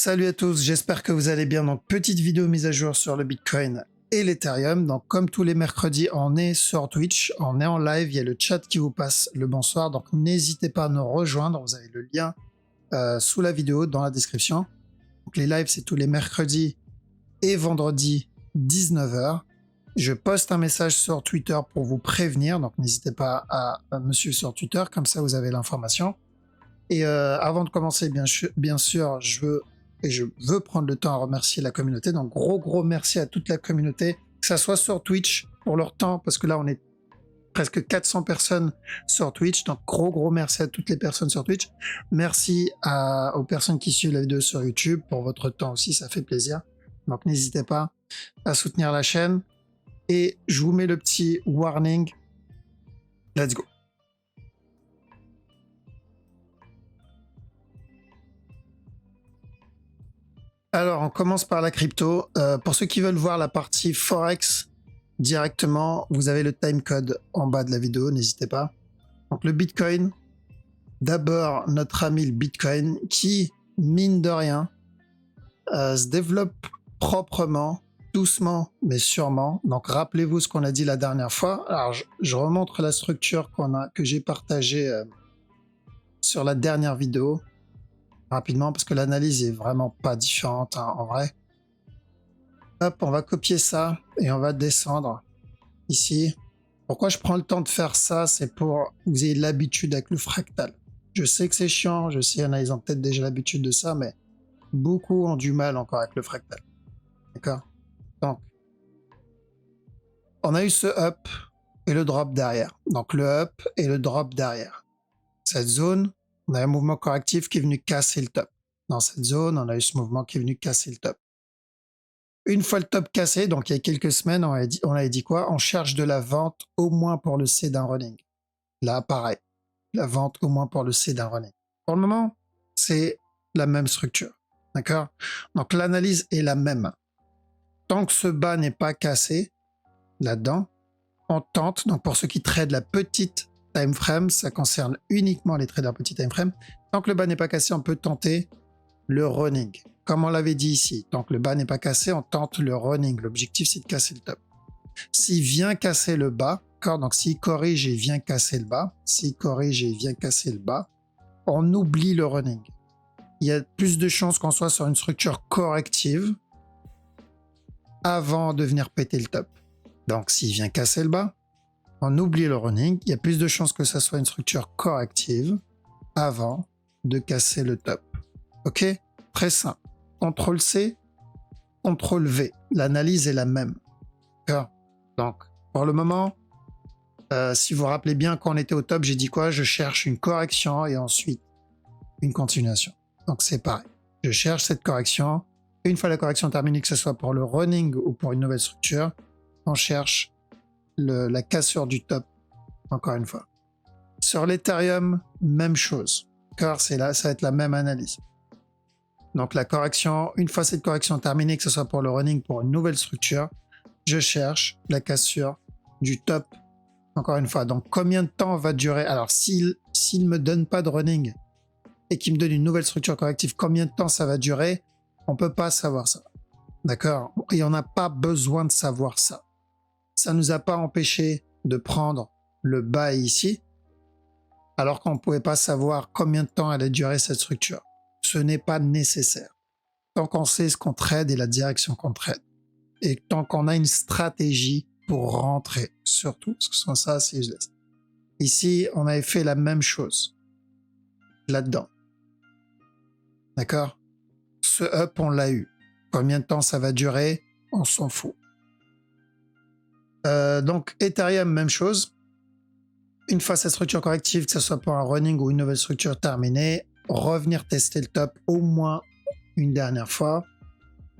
Salut à tous, j'espère que vous allez bien. Donc, petite vidéo mise à jour sur le Bitcoin et l'Ethereum. Donc, comme tous les mercredis, on est sur Twitch, on est en live, il y a le chat qui vous passe le bonsoir. Donc, n'hésitez pas à nous rejoindre, vous avez le lien sous la vidéo, dans la description. Donc, les lives, c'est tous les mercredis et vendredis, 19h. Je poste un message sur Twitter pour vous prévenir, donc n'hésitez pas à me suivre sur Twitter, comme ça vous avez l'information. Et avant de commencer, bien sûr, je veux prendre le temps à remercier la communauté. Donc gros merci à toute la communauté, que ça soit sur Twitch pour leur temps, parce que là on est presque 400 personnes sur Twitch. Donc gros merci à toutes les personnes sur Twitch. Merci aux personnes qui suivent la vidéo sur YouTube pour votre temps aussi, ça fait plaisir. Donc n'hésitez pas à soutenir la chaîne. Et je vous mets le petit warning. Let's go. Alors, on commence par la crypto. Pour ceux qui veulent voir la partie Forex directement, vous avez le timecode en bas de la vidéo, n'hésitez pas. Donc, le Bitcoin. D'abord, notre ami le Bitcoin qui, mine de rien, se développe proprement, doucement, mais sûrement. Donc, rappelez-vous ce qu'on a dit la dernière fois. Alors, je remontre la structure que j'ai partagée sur la dernière vidéo. Rapidement, parce que l'analyse est vraiment pas différente en vrai. Hop, on va copier ça et on va descendre ici. Pourquoi je prends le temps de faire ça? C'est pour que vous ayez l'habitude avec le fractal. Je sais que c'est chiant, je sais, ils ont peut-être déjà l'habitude de ça, mais beaucoup ont du mal encore avec le fractal. D'accord? Donc, on a eu ce up et le drop derrière. Donc, le up et le drop derrière. Cette zone, on a un mouvement correctif qui est venu casser le top. Dans cette zone, on a eu ce mouvement qui est venu casser le top. Une fois le top cassé, donc il y a quelques semaines, on avait dit quoi? On cherche de la vente au moins pour le C d'un running. Là, pareil. La vente au moins pour le C d'un running. Pour le moment, c'est la même structure. D'accord? Donc l'analyse est la même. Tant que ce bas n'est pas cassé, là-dedans, on tente. Donc pour ceux qui tradent la petite time frame, ça concerne uniquement les traders petit time frame. Tant que le bas n'est pas cassé, on peut tenter le running. Comme on l'avait dit ici, tant que le bas n'est pas cassé, on tente le running. L'objectif, c'est de casser le top. S'il vient casser le bas, donc s'il corrige et vient casser le bas, on oublie le running. Il y a plus de chances qu'on soit sur une structure corrective avant de venir péter le top. Donc s'il vient casser le bas, on oublie le running. Il y a plus de chances que ça soit une structure corrective avant de casser le top. Ok? Très simple. CTRL C, CTRL V. L'analyse est la même. D'accord? Donc, pour le moment, si vous vous rappelez bien, quand on était au top, j'ai dit quoi? Je cherche une correction et ensuite une continuation. Donc, c'est pareil. Je cherche cette correction. Une fois la correction terminée, que ce soit pour le running ou pour une nouvelle structure, on cherche la cassure du top, encore une fois. Sur l'Ethereum, même chose. D'accord? Ça va être la même analyse. Donc la correction, une fois cette correction terminée, que ce soit pour le running, pour une nouvelle structure, je cherche la cassure du top, encore une fois. Donc combien de temps va durer? Alors s'il ne me donne pas de running et qu'il me donne une nouvelle structure corrective, combien de temps ça va durer? On ne peut pas savoir ça. D'accord? Et on n'a pas besoin de savoir ça. Ça ne nous a pas empêché de prendre le bas ici, alors qu'on ne pouvait pas savoir combien de temps allait durer cette structure. Ce n'est pas nécessaire. Tant qu'on sait ce qu'on trade et la direction qu'on trade. Et tant qu'on a une stratégie pour rentrer, surtout, parce que sans ça, c'est useless. Ici, on avait fait la même chose. Là-dedans. D'accord? Ce up, on l'a eu. Combien de temps ça va durer? On s'en fout. Donc, Ethereum, même chose. Une fois cette structure corrective, que ce soit pour un running ou une nouvelle structure terminée, revenir tester le top au moins une dernière fois.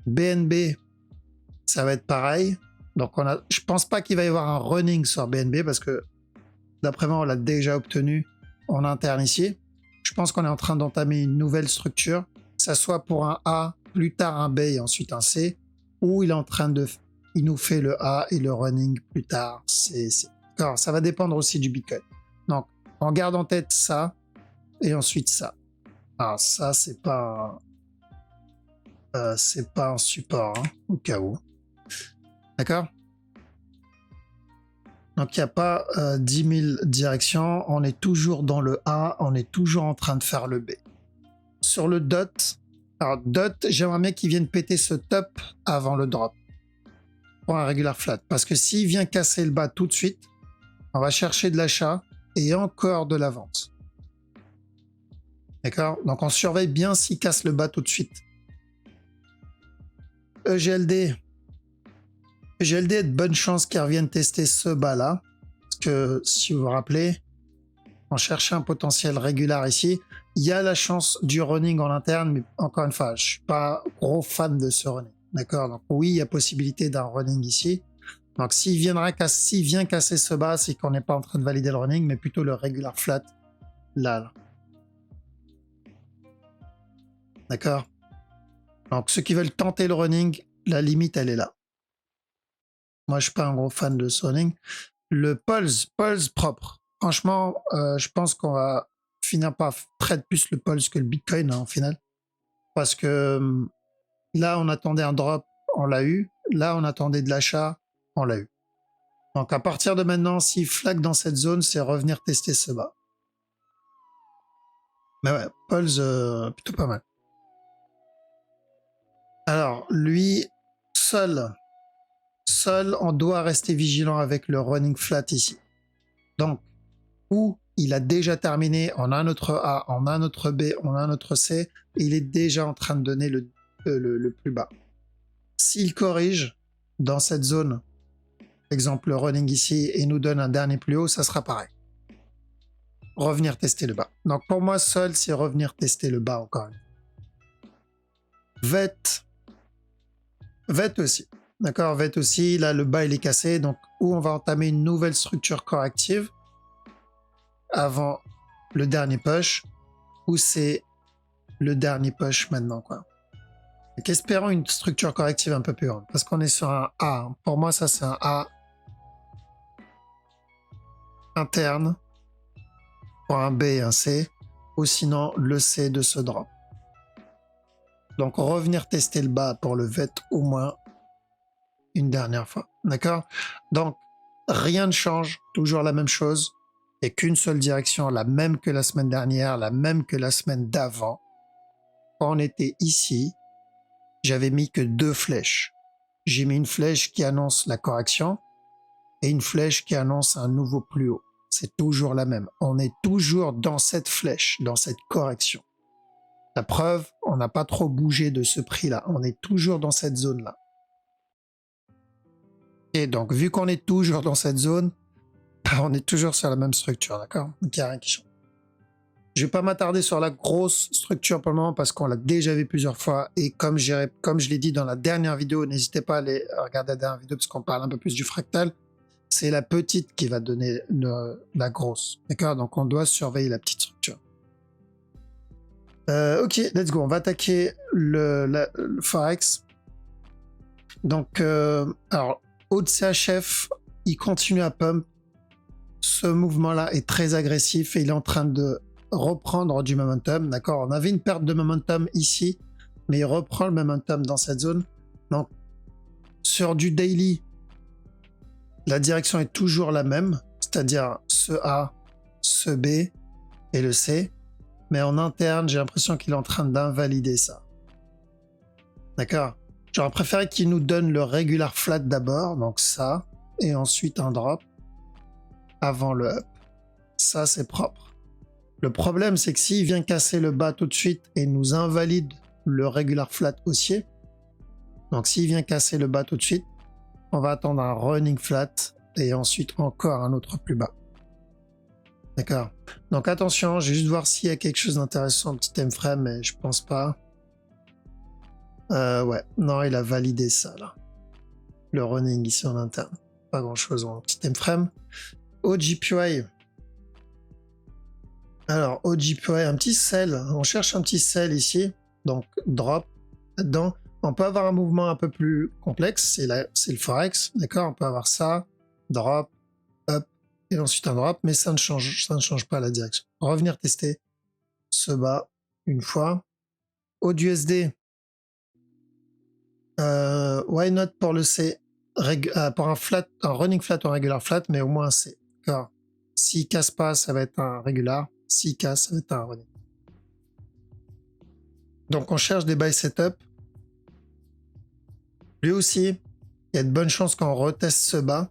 BNB, ça va être pareil. Donc je pense pas qu'il va y avoir un running sur BNB parce que d'après moi on l'a déjà obtenu en interne ici. Je pense qu'on est en train d'entamer une nouvelle structure, que ça soit pour un A, plus tard un B et ensuite un C, ou il nous fait le A et le running plus tard. Alors, ça va dépendre aussi du Bitcoin. Donc on garde en tête ça et ensuite ça. Alors ça, c'est pas... c'est pas un support, hein, au cas où. D'accord? Donc il n'y a pas 10 000 directions, on est toujours dans le A, on est toujours en train de faire le B. Sur le dot, alors dot, j'aimerais bien qu'il vienne péter ce top avant le drop pour un regular flat. Parce que s'il vient casser le bas tout de suite, on va chercher de l'achat et encore de la vente. D'accord? Donc on surveille bien s'il casse le bas tout de suite. EGLD. EGLD a de bonnes chances qu'il revienne tester ce bas-là. Parce que si vous vous rappelez, on cherchait un potentiel régulier ici. Il y a la chance du running en interne, mais encore une fois, je suis pas gros fan de ce running. D'accord? Donc oui, il y a possibilité d'un running ici. Donc s'il vient casser ce bas, c'est qu'on n'est pas en train de valider le running, mais plutôt le regular flat là. D'accord? Donc ceux qui veulent tenter le running, la limite elle est là. Moi je suis pas un gros fan de ce running. Le pulse propre. Franchement, je pense qu'on va finir par trade plus le pulse que le Bitcoin hein, au final. Parce que là on attendait un drop, on l'a eu. Là on attendait de l'achat, on l'a eu. Donc à partir de maintenant, s'il flag dans cette zone, c'est revenir tester ce bas. Mais ouais, pulse plutôt pas mal. Alors lui, seul, on doit rester vigilant avec le running flat ici. Donc, où il a déjà terminé, on a notre A, on a notre B, on a notre C, et il est déjà en train de donner le plus bas. S'il corrige dans cette zone, exemple le running ici, et nous donne un dernier plus haut, ça sera pareil. Revenir tester le bas. Donc pour moi, seul, c'est revenir tester le bas encore. VET aussi. D'accord, VET aussi, là le bas il est cassé, donc où on va entamer une nouvelle structure corrective avant le dernier push, ou c'est le dernier push maintenant quoi. Donc espérons une structure corrective un peu plus grande, parce qu'on est sur un A. Pour moi ça c'est un A interne, pour un B et un C, ou sinon le C de ce drop. Donc revenir tester le bas pour le VET au moins une dernière fois. D'accord? Donc rien ne change, toujours la même chose, et qu'une seule direction, la même que la semaine dernière, la même que la semaine d'avant. Quand on était ici, j'avais mis que 2 flèches. J'ai mis une flèche qui annonce la correction et une flèche qui annonce un nouveau plus haut. C'est toujours la même. On est toujours dans cette flèche, dans cette correction. La preuve, on n'a pas trop bougé de ce prix-là. On est toujours dans cette zone-là. Et donc, vu qu'on est toujours dans cette zone, on est toujours sur la même structure, d'accord? Donc, il n'y a rien qui change. Je ne vais pas m'attarder sur la grosse structure pour le moment parce qu'on l'a déjà vu plusieurs fois. Et comme je l'ai dit dans la dernière vidéo, n'hésitez pas à aller regarder la dernière vidéo parce qu'on parle un peu plus du fractal. C'est la petite qui va donner la grosse. D'accord? Donc, on doit surveiller la petite structure. Ok, let's go. On va attaquer le Forex. Donc, alors, haut de CHF, il continue à pump. Ce mouvement-là est très agressif et il est en train de reprendre du momentum. D'accord? On avait une perte de momentum ici, mais il reprend le momentum dans cette zone. Donc, sur du daily, la direction est toujours la même, c'est-à-dire ce A, ce B et le C. Mais en interne, j'ai l'impression qu'il est en train d'invalider ça. D'accord? J'aurais préféré qu'il nous donne le regular flat d'abord, donc ça, et ensuite un drop avant le up. Ça, c'est propre. Le problème, c'est que s'il vient casser le bas tout de suite et nous invalide le regular flat haussier, donc s'il vient casser le bas tout de suite, on va attendre un running flat et ensuite encore un autre plus bas. D'accord? Donc attention, je vais juste voir s'il y a quelque chose d'intéressant en petit time frame, mais je pense pas. Ouais, non, il a validé ça là. Le running ici en interne. Pas grand chose en petit time frame. OGPY. Alors, OGPY, un petit sell. On cherche un petit sell ici. Donc, drop là-dedans. On peut avoir un mouvement un peu plus complexe. C'est le Forex. D'accord? On peut avoir ça. Drop, up, et ensuite un drop. Mais ça ne change pas la direction. Revenir tester ce bas une fois. AUD USD. Why not pour le C, pour un running flat ou un regular flat, mais au moins un C. D'accord. S'il casse pas, ça va être un regular. S'il casse, ça va être un running. Donc on cherche des buy setup. Lui aussi, il y a de bonnes chances qu'on reteste ce bas.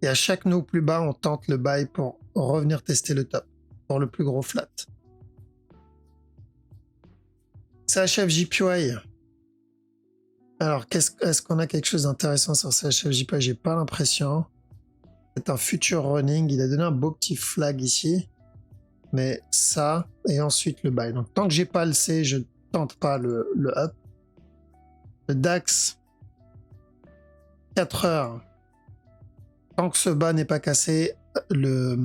Et à chaque nœud plus bas, on tente le buy pour revenir tester le top. Pour le plus gros flat. CHF JPY. Alors, est-ce qu'on a quelque chose d'intéressant sur CHF JPY? J'ai pas l'impression. C'est un future running. Il a donné un beau petit flag ici. Mais ça, et ensuite le buy. Donc, tant que j'ai pas le C, je tente pas le up. Le DAX, 4 heures. Tant que ce bas n'est pas cassé, le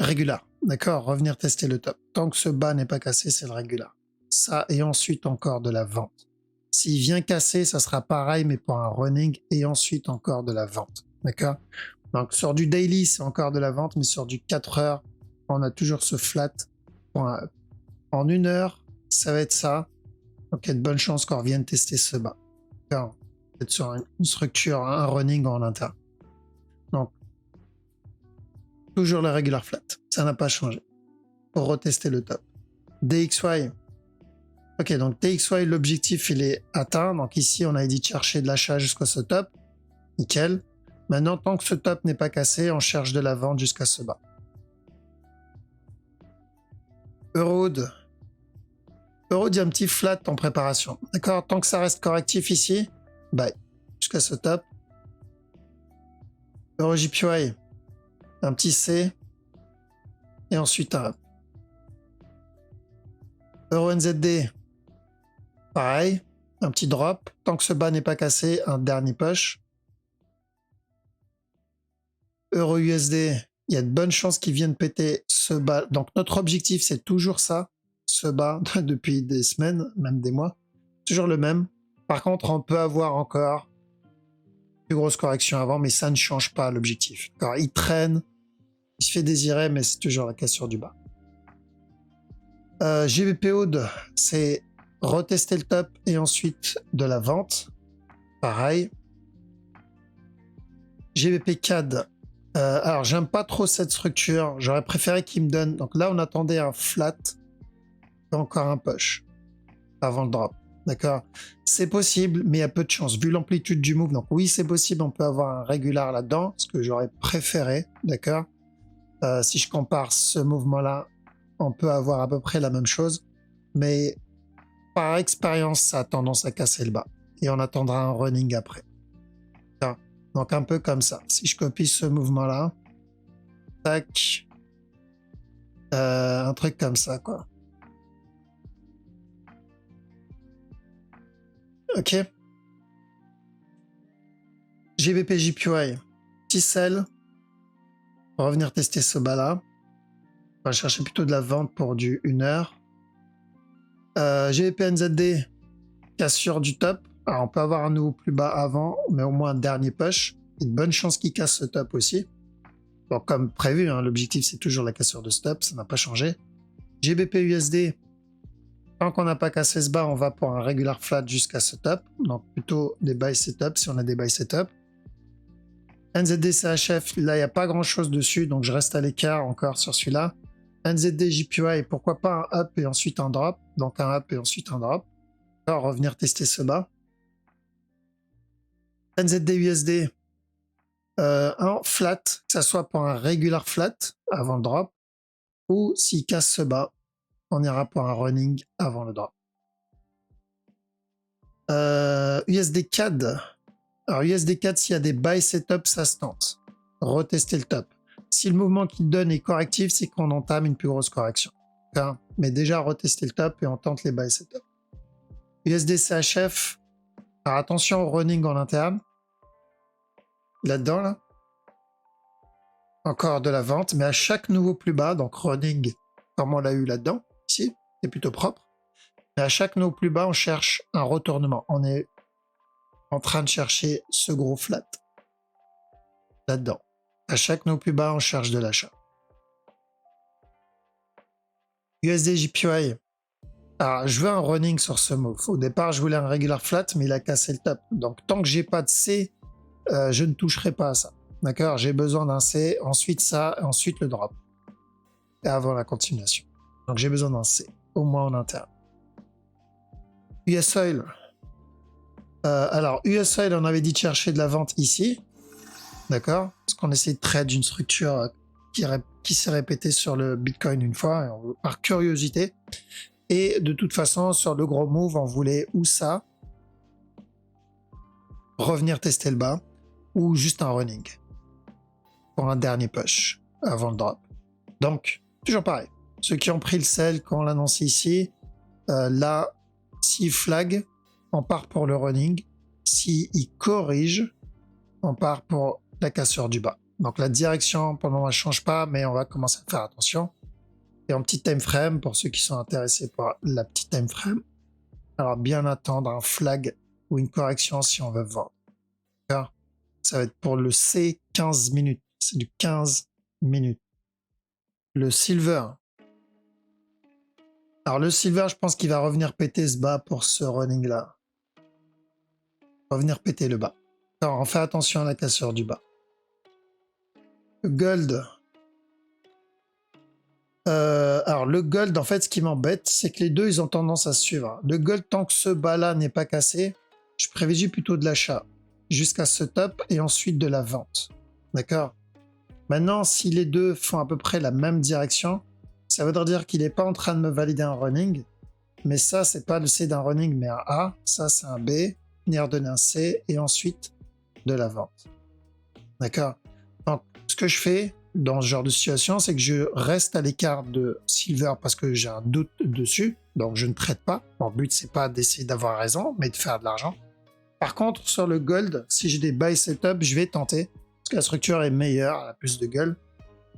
régular. D'accord? Revenir tester le top. Tant que ce bas n'est pas cassé, c'est le régular. Ça, et ensuite encore de la vente. S'il vient casser, ça sera pareil, mais pour un running, et ensuite encore de la vente. D'accord? Donc sur du daily, c'est encore de la vente, mais sur du 4 heures, on a toujours ce flat. En 1 heure, ça va être ça. Donc il y a de bonnes chances qu'on revienne tester ce bas. Peut-être sur une structure, un running en interne. Donc, toujours le regular flat. Ça n'a pas changé. Pour retester le top. DXY. Ok, donc DXY, l'objectif, il est atteint. Donc ici, on a dit de chercher de l'achat jusqu'à ce top. Nickel. Maintenant, tant que ce top n'est pas cassé, on cherche de la vente jusqu'à ce bas. Eurohood. Eurohood, il y a un petit flat en préparation. D'accord? Tant que ça reste correctif ici, bye. Jusqu'à ce top. EuroJPY. Un petit C. Et ensuite un up. EuroNZD. Pareil. Un petit drop. Tant que ce bas n'est pas cassé, un dernier push. EURUSD, il y a de bonnes chances qu'ils viennent péter ce bas. Donc notre objectif, c'est toujours ça, ce bas, depuis des semaines, même des mois. Toujours le même. Par contre, on peut avoir encore plus grosse correction avant, mais ça ne change pas l'objectif. Il traîne, il se fait désirer, mais c'est toujours la cassure du bas. GBPO, c'est retester le top et ensuite de la vente. Pareil. GBP CAD. Alors, j'aime pas trop cette structure. J'aurais préféré qu'il me donne... Donc là, on attendait un flat et encore un push avant le drop. D'accord? C'est possible, mais il y a peu de chance, vu l'amplitude du move. Donc oui, c'est possible, on peut avoir un régular là-dedans, ce que j'aurais préféré. D'accord? Si je compare ce mouvement-là, on peut avoir à peu près la même chose. Mais par expérience, ça a tendance à casser le bas. Et on attendra un running après. Donc un peu comme ça. Si je copie ce mouvement-là, tac, un truc comme ça, quoi. Ok. GBP JPY, petit sell. On va revenir tester ce bas-là. On va chercher plutôt de la vente pour du 1 heure. GBP NZD, cassure du top. Alors on peut avoir un nouveau plus bas avant, mais au moins un dernier push. Il y a de bonnes chances qu'il casse ce top aussi. Donc comme prévu, hein, l'objectif c'est toujours la cassure de stop, ça n'a pas changé. GBP USD, tant qu'on n'a pas cassé ce bas, on va pour un regular flat jusqu'à ce top. Donc plutôt des buy setup si on a des buy setup. NZD CHF, là il n'y a pas grand chose dessus, donc je reste à l'écart encore sur celui-là. NZD JPY, pourquoi pas un up et ensuite un drop. Donc un up et ensuite un drop. Alors revenir tester ce bas. NZD USD, un flat, que ça soit pour un regular flat avant le drop, ou s'il casse ce bas, on ira pour un running avant le drop. USD CAD. Alors USD CAD, s'il y a des buy setup, ça se tente. Retester le top. Si le mouvement qu'il donne est correctif, c'est qu'on entame une plus grosse correction. Mais déjà, retester le top et on tente les buy setup. USD CHF. Alors attention au running en interne. Là-dedans, là. Encore de la vente, mais à chaque nouveau plus bas, donc running, comme on l'a eu là-dedans, ici, c'est plutôt propre. Mais à chaque nouveau plus bas, on cherche un retournement. On est en train de chercher ce gros flat. Là-dedans. À chaque nouveau plus bas, on cherche de l'achat. USD JPY. Alors, je veux un running sur ce move. Au départ, je voulais un regular flat, mais il a cassé le top. Donc, tant que j'ai pas de C, je ne toucherai pas à ça. D'accord? J'ai besoin d'un C, ensuite ça, ensuite le drop. Et avant la continuation. Donc, j'ai besoin d'un C, au moins en interne. US Oil. Alors, US Oil, on avait dit de chercher de la vente ici. D'accord? Parce qu'on essaie de trade une structure qui s'est répétée sur le Bitcoin une fois, par curiosité. Et de toute façon, sur le gros move, on voulait ou ça, revenir tester le bas, ou juste un running pour un dernier push avant le drop. Donc, toujours pareil. Ceux qui ont pris le sell quand on l'annonce ici, là, s'il flag, on part pour le running. S'il corrige, on part pour la cassure du bas. Donc la direction, pour le moment, ne change pas, mais on va commencer à faire attention. Et en petit time frame, pour ceux qui sont intéressés par la petite time frame, alors bien attendre un flag ou une correction si on veut vendre. Ça va être pour le C 15 minutes. C'est du 15 minutes. Le silver. Alors le silver, je pense qu'il va revenir péter ce bas pour ce running là. Revenir péter le bas. Alors on fait attention à la cassure du bas. Le gold. Alors le gold, en fait, ce qui m'embête, c'est que les deux, ils ont tendance à se suivre. Le gold, tant que ce bas-là n'est pas cassé, je privilégie plutôt de l'achat jusqu'à ce top et ensuite de la vente. D'accord? Maintenant, si les deux font à peu près la même direction, ça voudrait dire qu'il n'est pas en train de me valider un running, mais ça, c'est pas le C d'un running, mais un A. Ça, c'est un B, venir donner un C et ensuite de la vente. D'accord? Donc, ce que je fais dans ce genre de situation, c'est que je reste à l'écart de silver parce que j'ai un doute dessus, donc je ne traite pas. Mon but, c'est pas d'essayer d'avoir raison, mais de faire de l'argent. Par contre, sur le gold, si j'ai des buy setup, je vais tenter, parce que la structure est meilleure, elle a plus de gueule,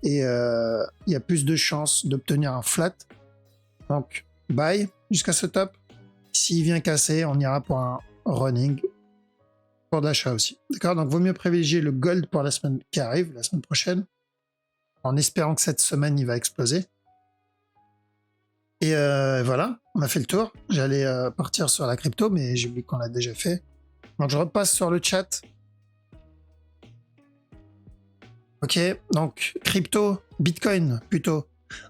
et il y a plus de chances d'obtenir un flat. Donc, buy jusqu'à ce top. S'il vient casser, on ira pour un running, pour d'achat aussi. D'accord? Donc, vaut mieux privilégier le gold pour la semaine qui arrive, la semaine prochaine, en espérant que cette semaine, il va exploser. Et voilà, on a fait le tour. J'allais partir sur la crypto, mais j'ai vu qu'on l'a déjà fait. Donc, je repasse sur le chat. Ok, donc crypto, Bitcoin plutôt.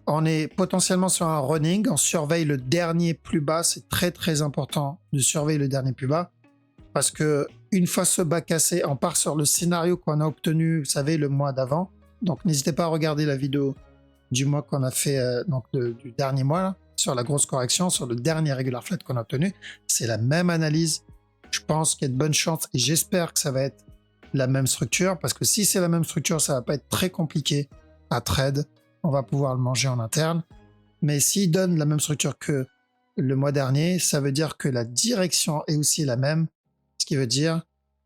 On est potentiellement sur un running. On surveille le dernier plus bas. C'est très très important de surveiller le dernier plus bas. Parce que une fois ce bas cassé, on part sur le scénario qu'on a obtenu, vous savez, le mois d'avant. Donc n'hésitez pas à regarder la vidéo du mois qu'on a fait, du dernier mois, là, sur la grosse correction, sur le dernier regular flat qu'on a obtenu. C'est la même analyse. Je pense qu'il y a de bonnes chances et j'espère que ça va être la même structure, parce que si c'est la même structure, ça va pas être très compliqué à trade. On va pouvoir le manger en interne. Mais s'il donne la même structure que le mois dernier, ça veut dire que la direction est aussi la même, ce qui veut dire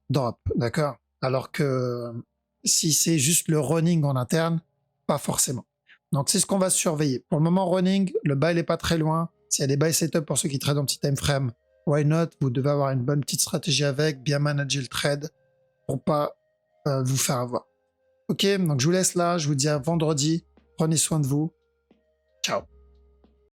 drop, d'accord? Alors que si c'est juste le running en interne, pas forcément. Donc c'est ce qu'on va surveiller. Pour le moment, running, le buy n'est pas très loin. S'il y a des buy setup pour ceux qui tradent en petit time frame, why not? Vous devez avoir une bonne petite stratégie avec, bien manager le trade pour pas vous faire avoir. Ok, donc je vous laisse là, je vous dis à vendredi. Prenez soin de vous. Ciao.